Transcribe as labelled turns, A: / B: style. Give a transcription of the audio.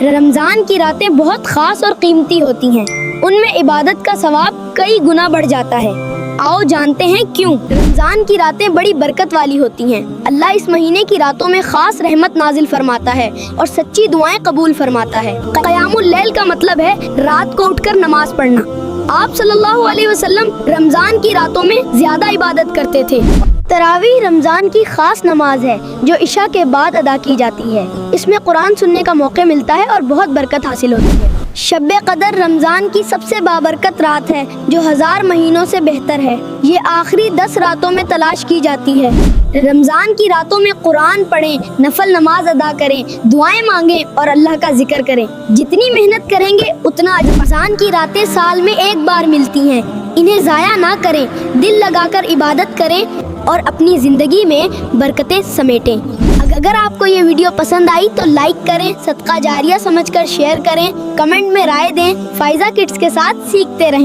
A: رمضان کی راتیں بہت خاص اور قیمتی ہوتی ہیں، ان میں عبادت کا ثواب کئی گنا بڑھ جاتا ہے۔ آؤ جانتے ہیں کیوں۔ رمضان کی راتیں بڑی برکت والی ہوتی ہیں۔ اللہ اس مہینے کی راتوں میں خاص رحمت نازل فرماتا ہے اور سچی دعائیں قبول فرماتا ہے۔ قیام اللیل کا مطلب ہے رات کو اٹھ کر نماز پڑھنا۔ آپ صلی اللہ علیہ وسلم رمضان کی راتوں میں زیادہ عبادت کرتے تھے۔ تراویح رمضان کی خاص نماز ہے جو عشاء کے بعد ادا کی جاتی ہے۔ اس میں قرآن سننے کا موقع ملتا ہے اور بہت برکت حاصل ہوتی ہے۔ شب قدر رمضان کی سب سے بابرکت رات ہے جو 1000 مہینوں سے بہتر ہے۔ یہ آخری 10 راتوں میں تلاش کی جاتی ہے۔ رمضان کی راتوں میں قرآن پڑھیں، نفل نماز ادا کریں، دعائیں مانگیں اور اللہ کا ذکر کریں۔ جتنی محنت کریں گے اتنا اجر۔ رمضان کی راتیں سال میں ایک بار ملتی ہیں، انہیں ضائع نہ کریں، دل لگا کر عبادت کریں اور اپنی زندگی میں برکتیں سمیٹیں۔ اگر آپ کو یہ ویڈیو پسند آئی تو لائک کریں، صدقہ جاریہ سمجھ کر شیئر کریں، کمنٹ میں رائے دیں۔ فائزہ کڈس کے ساتھ سیکھتے رہیں۔